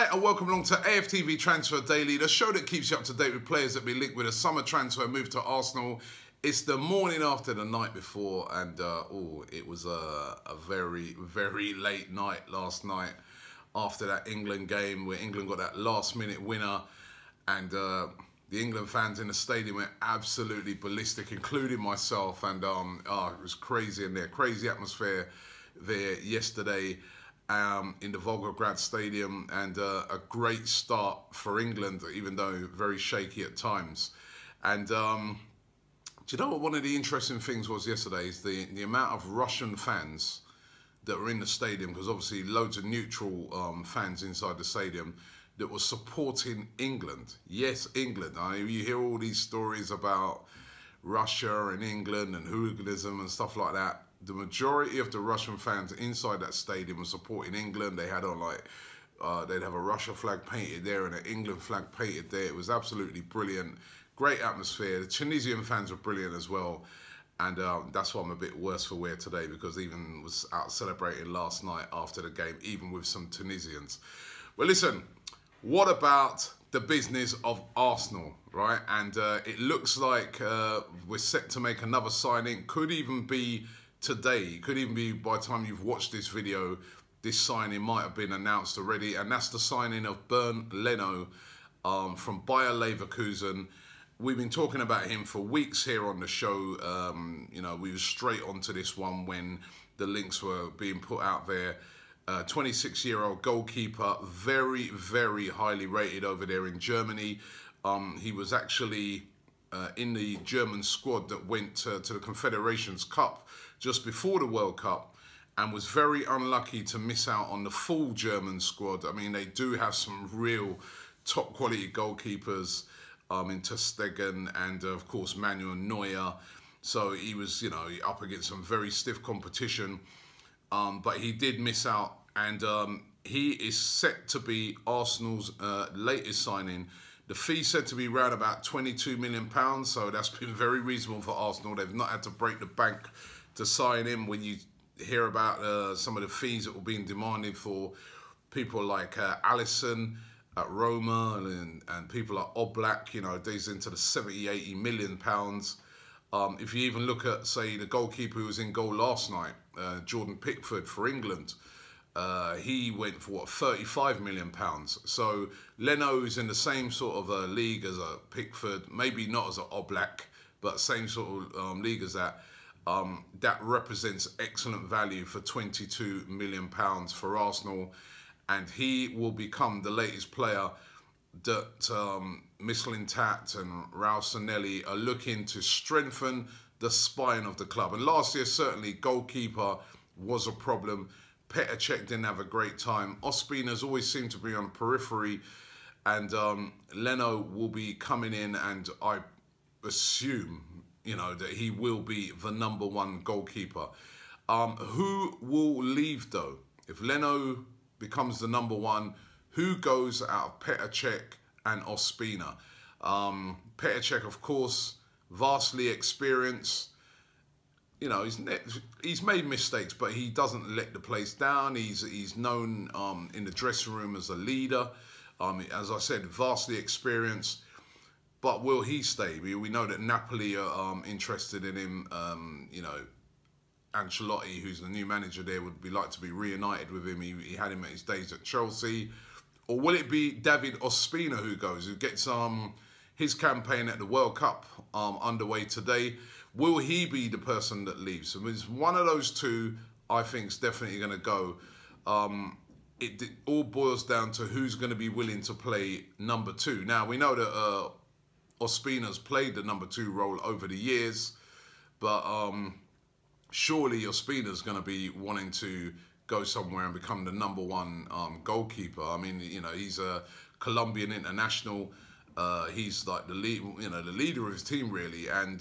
Hi and welcome along to AFTV Transfer Daily, the show that keeps you up to date with players that be linked with a summer transfer move to Arsenal. It's the morning after the night before, and it was a very, very late night last night after that England game where England got that last-minute winner, and the England fans in the stadium went absolutely ballistic, including myself, and it was crazy in there, crazy atmosphere there yesterday. In the Volgograd Stadium, and a great start for England, even though very shaky at times. And do you know what one of the interesting things was yesterday is the amount of Russian fans that were in the stadium, because obviously loads of neutral fans inside the stadium that were supporting England. Yes, England. You hear all these stories about Russia and England and hooliganism and stuff like that. The majority of the Russian fans inside that stadium were supporting England. They had on they'd have a Russia flag painted there and an England flag painted there. It was absolutely brilliant. Great atmosphere. The Tunisian fans were brilliant as well. And that's why I'm a bit worse for wear today, because even was out celebrating last night after the game, even with some Tunisians. Well, listen, what about the business of Arsenal, right? And it looks like we're set to make another signing. Could even be today, could even be by the time you've watched this video, this signing might have been announced already, and that's the signing of Bernd Leno from Bayer Leverkusen. We've been talking about him for weeks here on the show. You know, we were straight onto this one when the links were being put out there. 26-year-old goalkeeper, very, very highly rated over there in Germany. He was actually in the German squad that went to the Confederations Cup just before the World Cup, and was very unlucky to miss out on the full German squad. I mean, they do have some real top quality goalkeepers in Ter Stegen and of course Manuel Neuer. So he was, you know, up against some very stiff competition, but he did miss out, and he is set to be Arsenal's latest signing. The fee said to be around about £22 million, so that's been very reasonable for Arsenal. They've not had to break the bank to sign him. When you hear about some of the fees that were being demanded for people like Alisson at Roma and people like Oblak, you know, these into the 70, 80 million pounds. If you even look at, say, the goalkeeper who was in goal last night, Jordan Pickford for England, he went for what, 35 million pounds. So Leno is in the same sort of league as a Pickford, maybe not as an Oblak, but same sort of league as that. That represents excellent value for 22 million pounds for Arsenal, and he will become the latest player that Mislintat and Raul Sanelli are looking to strengthen the spine of the club. And last year, certainly, goalkeeper was a problem. Petr Cech didn't have a great time. Ospina's always seemed to be on periphery, and Leno will be coming in, and I assume, you know, that he will be the #1 goalkeeper. Who will leave though? If Leno becomes the #1, who goes out of Petr Cech and Ospina? Petr Cech, of course, vastly experienced. You know, he's made mistakes, but he doesn't let the place down. He's known in the dressing room as a leader. As I said, vastly experienced. But will he stay? We know that Napoli are interested in him. You know, Ancelotti, who's the new manager there, would be like to be reunited with him. He had him at his days at Chelsea. Or will it be David Ospina who goes, who gets his campaign at the World Cup underway today? Will he be the person that leaves? I mean, it's one of those two, I think, is definitely going to go. It all boils down to who's going to be willing to play #2. Now, we know that Ospina's played the #2 role over the years, but surely Ospina's going to be wanting to go somewhere and become the #1 goalkeeper. I mean, you know, he's a Colombian international. He's like the lead, you know, the leader of his team really, and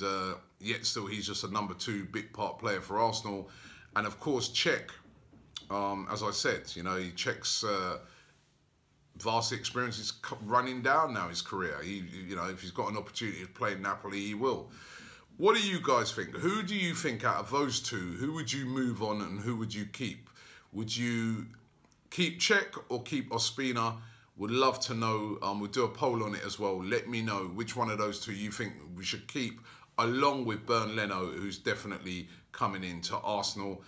yet still he's just a #2 bit part player for Arsenal. And of course, Cech, as I said, you know, Cech's vast experience is running down now his career. You know, if he's got an opportunity to play in Napoli, he will. What do you guys think? Who do you think out of those two, who would you move on and who would you keep? Would you keep Cech or keep Ospina? Would love to know. We'll do a poll on it as well. Let me know which one of those two you think we should keep, along with Bernd Leno, who's definitely coming into Arsenal.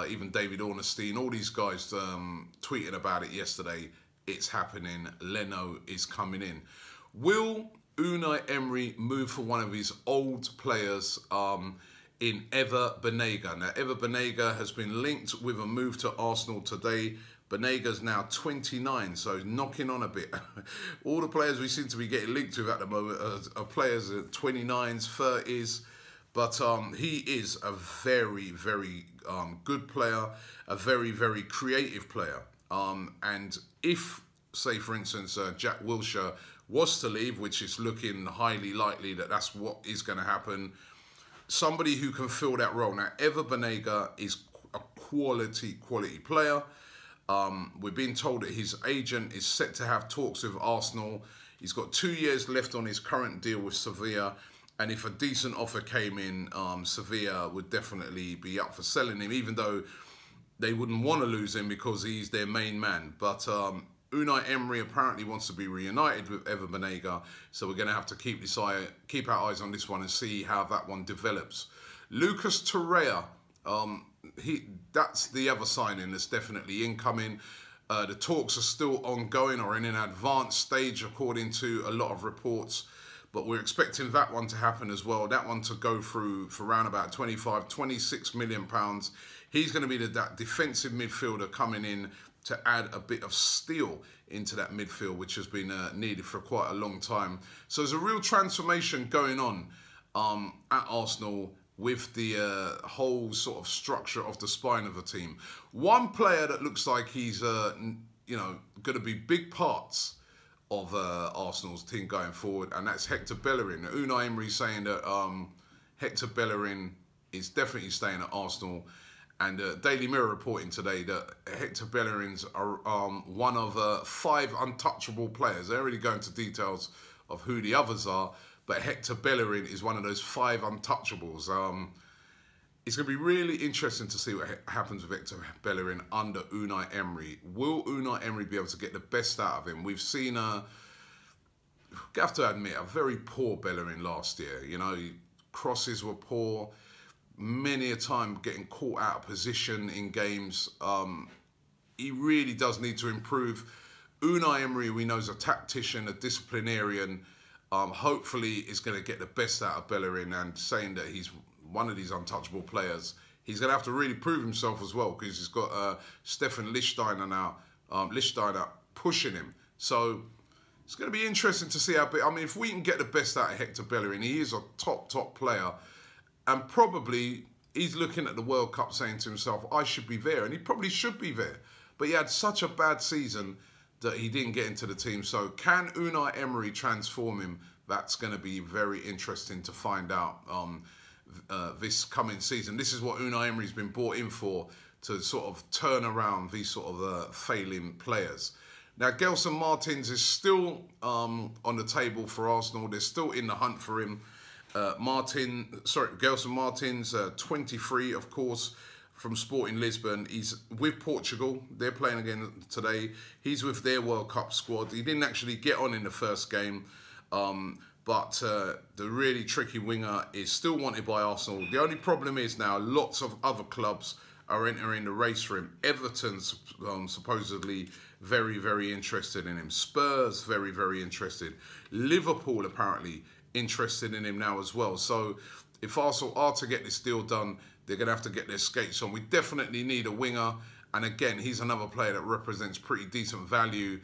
Even David Ornstein, all these guys tweeting about it yesterday. It's happening. Leno is coming in. Will Unai Emery move for one of his old players in Ever Banega? Now, Ever Banega has been linked with a move to Arsenal today. Banega's now 29, so knocking on a bit. All the players we seem to be getting linked with at the moment are players at 29s, 30s. But he is a very, very good player, a very, very creative player. And if, say, for instance, Jack Wilshere was to leave, which is looking highly likely that that's what is going to happen, somebody who can fill that role. Now, Ever Banega is a quality player. We're being told that his agent is set to have talks with Arsenal. He's got 2 years left on his current deal with Sevilla. And if a decent offer came in, Sevilla would definitely be up for selling him, even though they wouldn't want to lose him because he's their main man. But Unai Emery apparently wants to be reunited with Ever Banega, so we're going to have to keep our eyes on this one and see how that one develops. Lucas Torreira, that's the other signing that's definitely incoming. The talks are still ongoing or in an advanced stage, according to a lot of reports. But we're expecting that one to happen as well. That one to go through for around about 25, 26 million pounds. He's going to be that defensive midfielder coming in to add a bit of steel into that midfield, which has been needed for quite a long time. So there's a real transformation going on at Arsenal with the whole sort of structure of the spine of the team. One player that looks like he's going to be big parts of Arsenal's team going forward, and that's Hector Bellerin. Unai Emery saying that Hector Bellerin is definitely staying at Arsenal, and Daily Mirror reporting today that Hector Bellerin's are one of 5 untouchable players. They don't really go into details of who the others are, but Hector Bellerin is one of those 5 untouchables. It's going to be really interesting to see what happens with Hector Bellerin under Unai Emery. Will Unai Emery be able to get the best out of him? We've seen, I have to admit, a very poor Bellerin last year. You know, crosses were poor. Many a time getting caught out of position in games. He really does need to improve. Unai Emery, we know, is a tactician, a disciplinarian. Hopefully is going to get the best out of Bellerin, and saying that he's one of these untouchable players. He's going to have to really prove himself as well, because he's got Stefan Lichtsteiner now, Lichtsteiner pushing him. So it's going to be interesting to see how big. I mean, if we can get the best out of Hector Bellerin, he is a top player, and probably he's looking at the World Cup saying to himself, I should be there, and he probably should be there. But he had such a bad season that he didn't get into the team. So can Unai Emery transform him? That's going to be very interesting to find out this coming season. This is what Unai Emery's been brought in for, to sort of turn around these sort of failing players. Now, Gelson Martins is still on the table for Arsenal. They're still in the hunt for him. Gelson Martins, 23, of course, from Sporting Lisbon. He's with Portugal. They're playing again today. He's with their World Cup squad. He didn't actually get on in the first game. But the really tricky winger is still wanted by Arsenal. The only problem is now lots of other clubs are entering the race for him. Everton's supposedly very, very interested in him. Spurs, very, very interested. Liverpool apparently interested in him now as well. So if Arsenal are to get this deal done, they're going to have to get their skates on. We definitely need a winger. And again, he's another player that represents pretty decent value,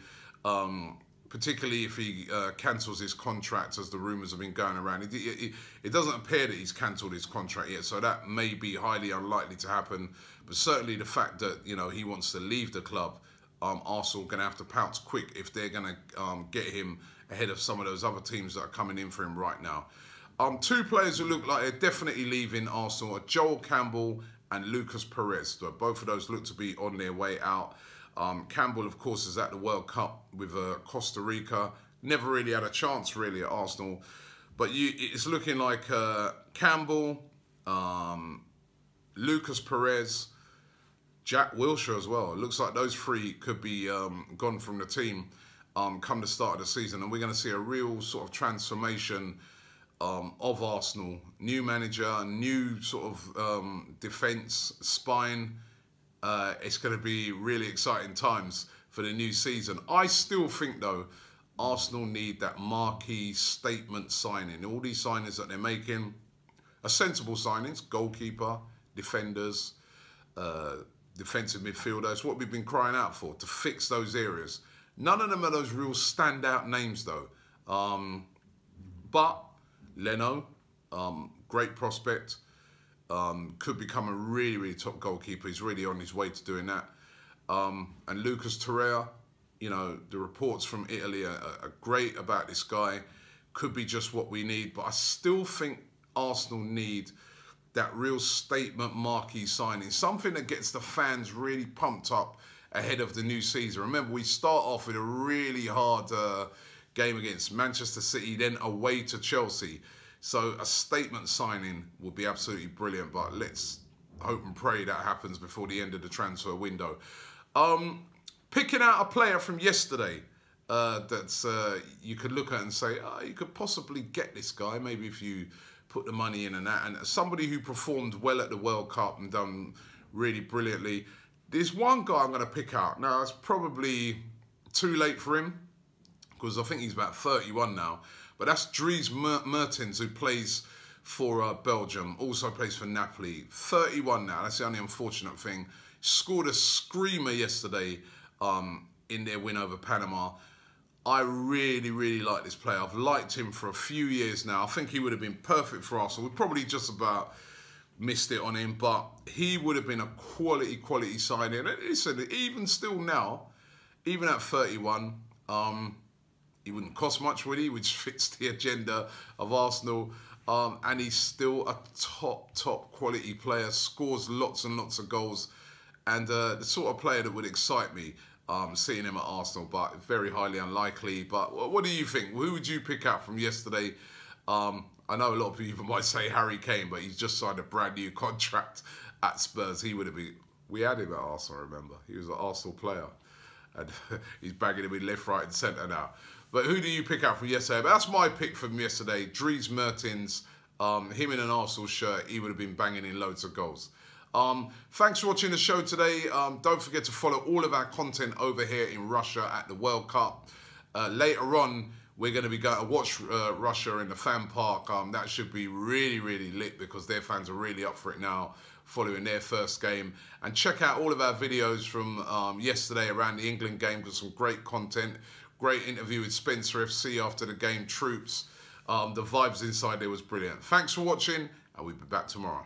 particularly if he cancels his contract, as the rumours have been going around. It doesn't appear that he's cancelled his contract yet, so that may be highly unlikely to happen. But certainly the fact that, you know, he wants to leave the club, Arsenal are going to have to pounce quick if they're going to get him ahead of some of those other teams that are coming in for him right now. 2 players who look like they're definitely leaving Arsenal are Joel Campbell and Lucas Perez. Both of those look to be on their way out. Campbell, of course, is at the World Cup with Costa Rica. Never really had a chance, really, at Arsenal. But it's looking like Campbell, Lucas Perez, Jack Wilshere as well. It looks like those 3 could be gone from the team. come the start of the season, and we're going to see a real sort of transformation of Arsenal. New manager, new sort of defence, spine. It's going to be really exciting times for the new season. I still think, though, Arsenal need that marquee statement signing. All these signings that they're making are sensible signings. Goalkeeper, defenders, defensive midfielders. What we've been crying out for, to fix those areas. None of them are those real standout names, though. But Leno, great prospect. Could become a really, really top goalkeeper. He's really on his way to doing that. And Lucas Torreira, you know, the reports from Italy are great about this guy. Could be just what we need. But I still think Arsenal need that real statement marquee signing. Something that gets the fans really pumped up ahead of the new season. Remember, we start off with a really hard game against Manchester City, then away to Chelsea. So a statement signing would be absolutely brilliant, but let's hope and pray that happens before the end of the transfer window. Picking out a player from yesterday that's you could look at and say, oh, you could possibly get this guy, maybe if you put the money in and that. And somebody who performed well at the World Cup and done really brilliantly. There's one guy I'm going to pick out. Now, it's probably too late for him because I think he's about 31 now. But that's Dries Mertens, who plays for Belgium, also plays for Napoli. 31 now, that's the only unfortunate thing. Scored a screamer yesterday in their win over Panama. I really, really like this player. I've liked him for a few years now. I think he would have been perfect for Arsenal. We probably just about missed it on him, but he would have been a quality signing. And listen, even still now, even at 31, he wouldn't cost much, would he? Which fits the agenda of Arsenal. And he's still a top quality player. Scores lots and lots of goals. And the sort of player that would excite me, seeing him at Arsenal, but very highly unlikely. But what do you think? Who would you pick out from yesterday? I know a lot of people might say Harry Kane, but he's just signed a brand new contract at Spurs. He would have been... We had him at Arsenal, remember? He was an Arsenal player. And he's bagging him in left, right and centre now. But who do you pick out from yesterday? But that's my pick from yesterday. Dries Mertens. Him in an Arsenal shirt, he would have been banging in loads of goals. Thanks for watching the show today. Don't forget to follow all of our content over here in Russia at the World Cup. Later on, we're going to be going to watch Russia in the fan park. That should be really, really lit because their fans are really up for it now following their first game. And check out all of our videos from yesterday around the England game. Got some great content. Great interview with Spencer FC after the game, Troops. The vibes inside there was brilliant. Thanks for watching, and we'll be back tomorrow.